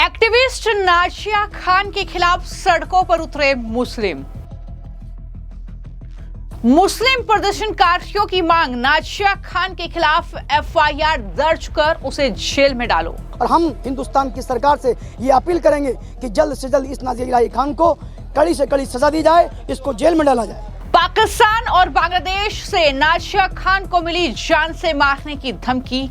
Activist Nazia Khan के खिलाफ सड़कों पर उतरे मुस्लिम प्रदर्शनकारियों की मांग, नाजिया खान के खिलाफ एफआईआर दर्ज कर उसे जेल में डालो। और हम हिंदुस्तान की सरकार से ये अपील करेंगे कि जल्द से जल्द इस नाजिया इलाही खान को कड़ी से कड़ी सजा दी जाए, इसको जेल में डाला जाए। पाकिस्तान और बांग्लादेश से नाजिया खान को मिली जान से मारने की धमकी।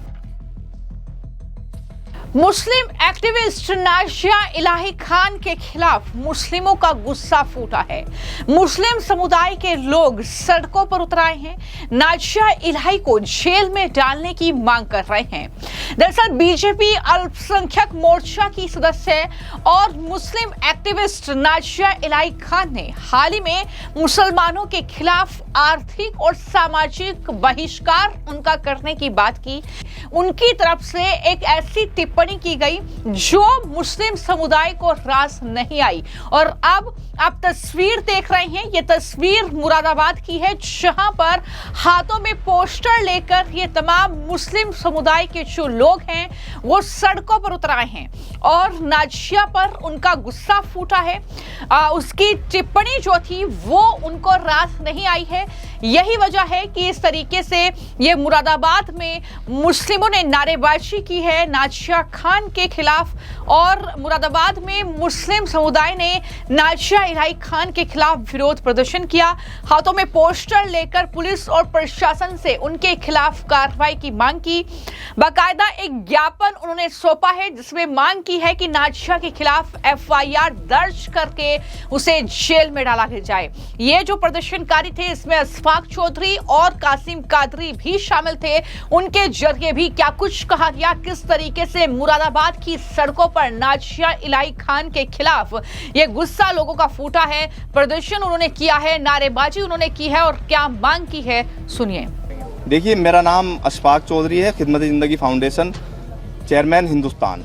मुस्लिम एक्टिविस्ट नाजिया इलाही खान के खिलाफ मुस्लिमों का गुस्सा फूटा है। मुस्लिम समुदाय के लोग सड़कों पर उतर आए हैं, नाजिया इलाही को जेल में डालने की मांग कर रहे हैं। दरअसल बीजेपी अल्पसंख्यक मोर्चा की सदस्य और मुस्लिम एक्टिविस्ट नाजिया इलाही खान ने हाल ही में मुसलमानों के खिलाफ आर्थिक और सामाजिक बहिष्कार उनका करने की बात की। उनकी तरफ से एक ऐसी टिप्पणी की गई जो मुस्लिम समुदाय को रास नहीं आई। और अब आप तस्वीर देख रहे हैं, ये तस्वीर मुरादाबाद की है, जहां पर हाथों में पोस्टर लेकर ये तमाम मुस्लिम समुदाय के जो लोग हैं वो सड़कों पर उतर आए हैं और नाजिया पर उनका गुस्सा फूटा है। उसकी टिप्पणी जो थी वो उनको रास नहीं आई है। यही वजह है कि इस तरीके से ये मुरादाबाद में मुस्लिमों ने नारेबाजी की है नाजिया खान के खिलाफ, और मुरादाबाद में मुस्लिम समुदाय ने नाजिया इलाही खान के खिलाफ विरोध प्रदर्शन किया। हाथों में पोस्टर लेकर पुलिस और प्रशासन से उनके खिलाफ कार्रवाई की मांग की। बाकायदा एक ज्ञापन उन्होंने सौंपा है जिसमें मांग की है कि नाजिया के खिलाफ एफआईआर दर्ज करके उसे जेल में डाला जाए। ये जो प्रदर्शनकारी थे इसमें अशफाक चौधरी और कासिम कादरी भी शामिल थे। उनके जरिए भी क्या कुछ कहा गया, किस तरीके से मुरादाबाद की सड़कों पर नाजिया इलाही खान के खिलाफ ये गुस्सा लोगों का फूटा है, प्रदर्शन उन्होंने किया है, नारेबाजी उन्होंने की है और क्या मांग की है, सुनिए। देखिए, मेरा नाम अशफाक चौधरी है, खिदमत जिंदगी फाउंडेशन चेयरमैन हिंदुस्तान।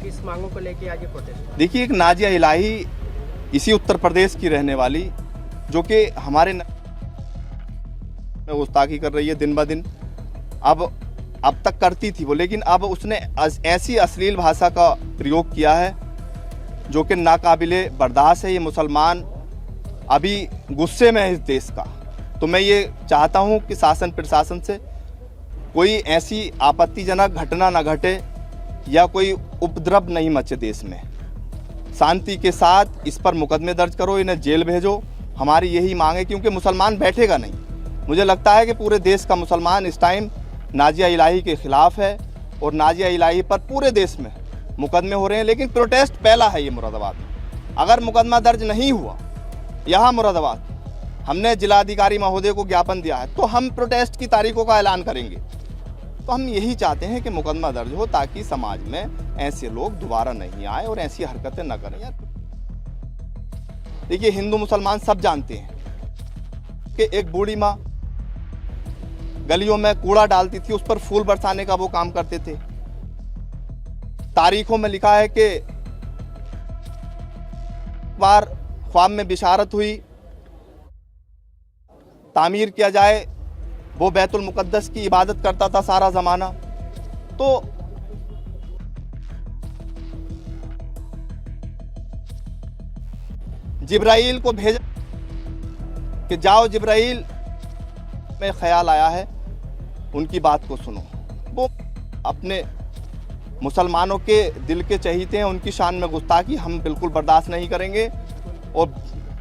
किस मांगों को लेके आज ये प्रोटेस्ट? देखिए, एक नाजिया इलाही इसी उत्तर प्रदेश की रहने वाली जो कि हमारे में गुस्ताखी कर रही है दिन ब दिन। अब तक करती थी वो, लेकिन अब उसने ऐसी अश्लील भाषा का प्रयोग किया है जो कि नाकाबिले बर्दाश्त है। ये मुसलमान अभी गुस्से में है इस देश का। तो मैं ये चाहता हूँ कि शासन प्रशासन से कोई ऐसी आपत्तिजनक घटना न घटे या कोई उपद्रव नहीं मचे देश में। शांति के साथ इस पर मुकदमे दर्ज करो, इन्हें जेल भेजो। हमारी यही मांग है, क्योंकि मुसलमान बैठेगा नहीं। मुझे लगता है कि पूरे देश का मुसलमान इस टाइम नाजिया इलाही के खिलाफ है और नाजिया इलाही पर पूरे देश में मुकदमे हो रहे हैं। लेकिन प्रोटेस्ट पहला है ये मुरादाबाद में। अगर मुकदमा दर्ज नहीं हुआ यहाँ मुरादाबाद, हमने जिलाधिकारी महोदय को ज्ञापन दिया है, तो हम प्रोटेस्ट की तारीखों का ऐलान करेंगे। तो हम यही चाहते हैं कि मुकदमा दर्ज हो ताकि समाज में ऐसे लोग दोबारा नहीं आए और ऐसी हरकतें न करें। देखिए, हिंदू मुसलमान सब जानते हैं कि एक बूढ़ी माँ गलियों में कूड़ा डालती थी, उस पर फूल बरसाने का वो काम करते थे। तारीखों में लिखा है कि बार ख्वाब में बिशारत हुई, तामीर किया जाए। वो बैतुल मुकद्दस की इबादत करता था सारा जमाना। तो जिब्राइल को भेजा कि जाओ जिब्राइल, में ख्याल आया है उनकी बात को सुनो। वो अपने मुसलमानों के दिल के चहीते हैं, उनकी शान में गुस्ताखी हम बिल्कुल बर्दाश्त नहीं करेंगे। और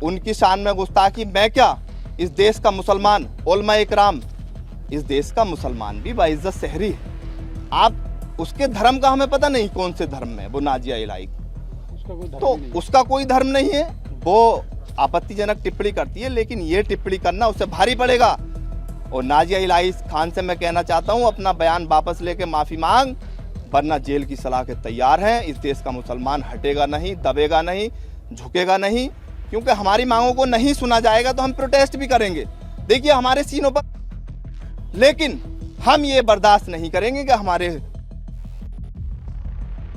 उनकी शान में गुस्ताखी मैं क्या, इस देश का मुसलमान उलमा इकराम, इस देश का मुसलमान भी बाइज्जत शहरी है। आप उसके धर्म का हमें पता नहीं कौन से धर्म में वो नाजिया इलाही, तो उसका कोई धर्म नहीं है। वो आपत्तिजनक टिप्पणी करती है, लेकिन ये टिप्पणी करना उससे भारी पड़ेगा। और नाजिया इलाही खान से मैं कहना चाहता हूँ, अपना बयान वापस लेके माफ़ी मांग, वरना जेल की सलाह के तैयार हैं। इस देश का मुसलमान हटेगा नहीं, दबेगा नहीं, झुकेगा नहीं, क्योंकक्योंकि हमारी मांगों को नहीं सुना जाएगा तो हम प्रोटेस्ट भी करेंगे। देखिए, हमारे सीनों पर, लेकिन हम ये बर्दाश्त नहीं करेंगे कि हमारे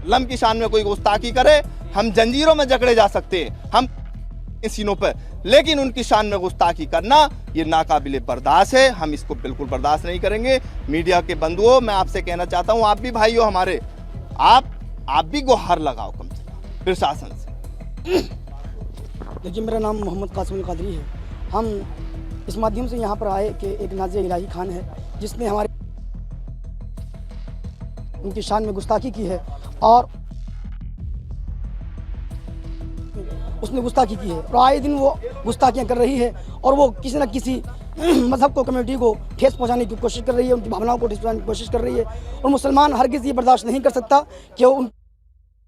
लम की शान में कोई गुस्ताखी करे। हम जंजीरों में जकड़े जा सकते हैं हम सीनों पर, लेकिन उनकी शान में गुस्ताखी करना ये नाकाबिले बर्दाश्त है। हम इसको बिल्कुल बर्दाश्त नहीं करेंगे। मीडिया के बंधुओं, मैं आपसे कहना चाहता हूं, आप भी भाई हो हमारे, आप भी गुहार लगाओ कम से कम। प्रशासन से। देखिए, मेरा नाम मोहम्मद कासिम कादरी है। हम इस माध्यम से यहाँ पर आए कि एक नाज़िया इलाही खान है जिसने हमारे उनकी शान में गुस्ताखी की है और उसने गुस्ताखी की है और आए दिन वो गुस्ताखियाँ कर रही है और वो किसी न किसी मजहब को, कम्युनिटी को ठेस पहुँचाने की कोशिश कर रही है, उनकी भावनाओं को ठेस पहुँचाने की कोशिश कर रही है। और मुसलमान हरगिज़ ये बर्दाश्त नहीं कर सकता कि उन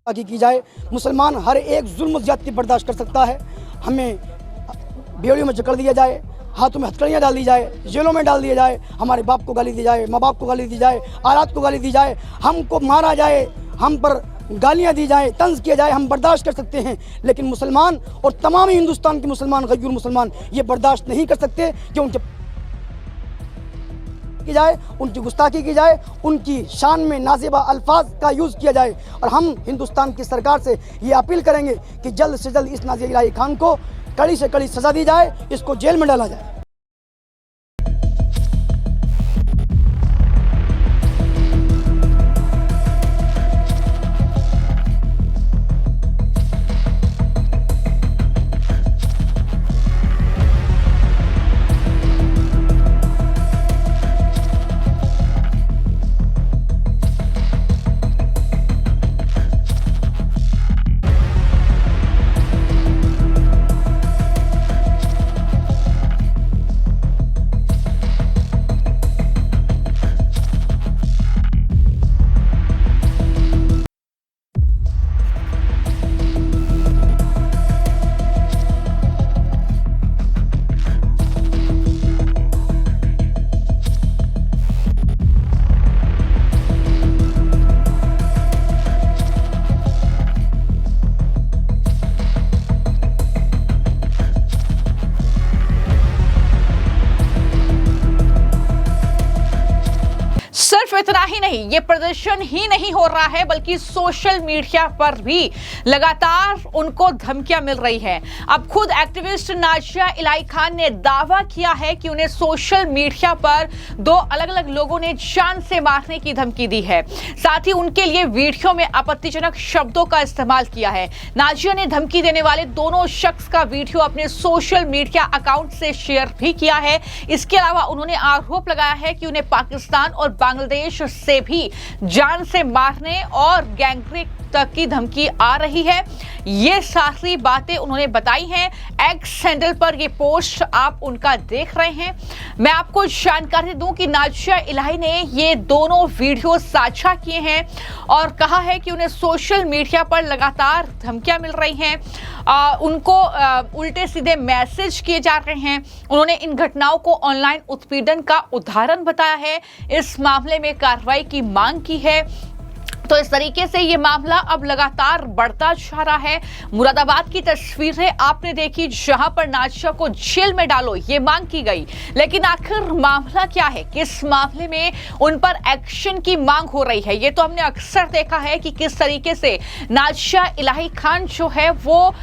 की जाए। मुसलमान हर एक जुल्म ज़्यादती बर्दाश्त कर सकता है। हमें बेड़ियों में जकड़ दिया जाए, हाथों में हथकड़ियाँ डाल दी जाए, जेलों में डाल दिया जाए, हमारे बाप को गाली दी जाए, माँ बाप को गाली दी जाए, औलाद को गाली दी जाए, हमको मारा जाए, हम पर गालियाँ दी जाए, तंज किया जाए, हम बर्दाश्त कर सकते हैं। लेकिन मुसलमान और तमाम हिंदुस्तान के मुसलमान, गैर मुसलमान ये बर्दाश्त नहीं कर सकते कि उनके की जाए, उनकी गुस्ताखी की जाए, उनकी शान में नाज़िबा अल्फाज का यूज़ किया जाए। और हम हिंदुस्तान की सरकार से ये अपील करेंगे कि जल्द से जल्द इस नाज़िया इलाही खान को कड़ी से कड़ी सज़ा दी जाए, इसको जेल में डाला जाए। सिर्फ इतना ही नहीं, ये प्रदर्शन ही नहीं हो रहा है बल्कि सोशल मीडिया पर भी लगातार उनको धमकियां मिल रही हैं। अब खुद एक्टिविस्ट नाज़िया इलाही खान ने दावा किया है कि उन्हें सोशल मीडिया पर दो अलग अलग लोगों ने जान से मारने की धमकी दी है। साथ ही उनके लिए वीडियो में आपत्तिजनक शब्दों का इस्तेमाल किया है। नाज़िया ने धमकी देने वाले दोनों शख्स का वीडियो अपने सोशल मीडिया अकाउंट से शेयर भी किया है। इसके अलावा उन्होंने आरोप लगाया है कि उन्हें पाकिस्तान और बांग्लादेश से भी जान से मारने और गैंगरेप तक की धमकी आ रही है। ये सारी बातें उन्होंने बताई हैं। एक्स हैंडल पर ये पोस्ट आप उनका देख रहे हैं। मैं आपको जानकारी दूं कि नाज़िया इलाही ने ये दोनों वीडियो साझा किए हैं और कहा है कि उन्हें सोशल मीडिया पर लगातार धमकियां मिल रही हैं, उनको उल्टे सीधे मैसेज किए जा रहे हैं। उन्होंने इन घटनाओं को ऑनलाइन उत्पीड़न का उदाहरण बताया है, इस मामले में कार्रवाई की मांग की है। तो इस तरीके से ये मामला अब लगातार बढ़ता जा रहा है। मुरादाबाद की तस्वीरें आपने देखी जहां पर नाज़िया को जेल में डालो ये मांग की गई, लेकिन आखिर मामला क्या है, किस मामले में उन पर एक्शन की मांग हो रही है? ये तो हमने अक्सर देखा है कि किस तरीके से नाज़िया इलाही खान जो है वो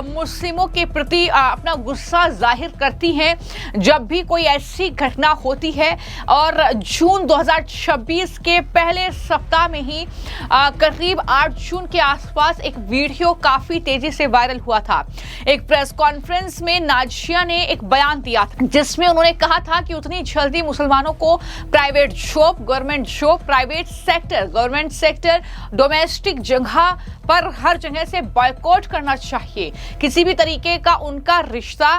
मुस्लिमों के प्रति अपना गुस्सा जाहिर करती हैं जब भी कोई ऐसी घटना होती है। और जून 2026 के पहले सप्ताह में ही करीब 8 जून के आसपास एक वीडियो काफी तेजी से वायरल हुआ था। एक प्रेस कॉन्फ्रेंस में नाज़िया ने एक बयान दिया था जिसमें उन्होंने कहा था कि उतनी जल्दी मुसलमानों को private job, government job, private sector, government sector, domestic जगह पर हर जगह से बॉयकॉट करना चाहिए। किसी भी तरीके का उनका रिश्ता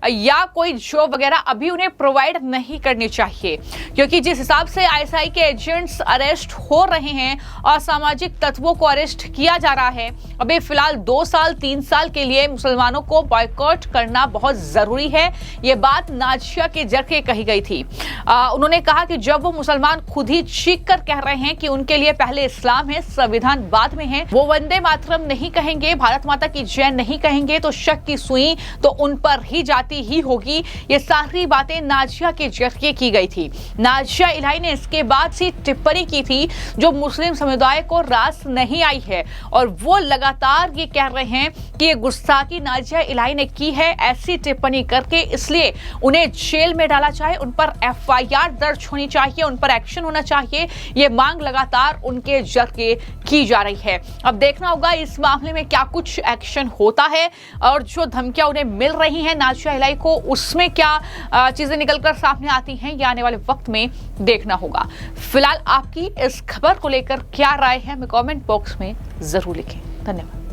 या कोई जॉब वगैरह अभी उन्हें प्रोवाइड नहीं करनी चाहिए, क्योंकि जिस हिसाब से आईएसआई के एजेंट्स अरेस्ट हो रहे हैं, असामाजिक तत्वों को अरेस्ट किया जा रहा है, अभी फिलहाल 2 साल 3 साल के लिए मुसलमानों को बॉयकॉट करना बहुत जरूरी है। ये बात नाज़िया के जरिए कही गई थी। उन्होंने कहा कि जब वो मुसलमान खुद ही चीख कर कह रहे हैं कि उनके लिए पहले इस्लाम है, संविधान बाद में है, वो वंदे मातरम नहीं कहेंगे, भारत माता की जय नहीं कहेंगे, तो शक की सुई तो उन पर ही जाती ही होगी। ये सारी बातें नाज़िया के जरिए की गई थी। नाज़िया इलाही ने इसके बाद से टिप्पणी की थी जो मुस्लिम समुदाय समुदाय को रास नहीं आई है और वो लगातार ये कह रहे हैं कि ये गुस्ताखी नाजिया इलाही ने की है ऐसी टिप्पणी करके, इसलिए उन्हें जेल में डाला जाए, उन पर FIR दर्ज होनी चाहिए, उन पर एक्शन होना चाहिए। ये मांग लगातार उनके जरिए की जा रही है। अब देखना होगा इस मामले में क्या कुछ एक्शन होता है और जो धमकियां उन्हें मिल रही हैं नाजिया इलाही को, उसमें क्या चीजें निकलकर सामने आती हैं, ये आने वाले वक्त में देखना होगा। फिलहाल आपकी इस खबर को लेकर क्या राय है, हमें कमेंट बॉक्स में जरूर लिखें। धन्यवाद।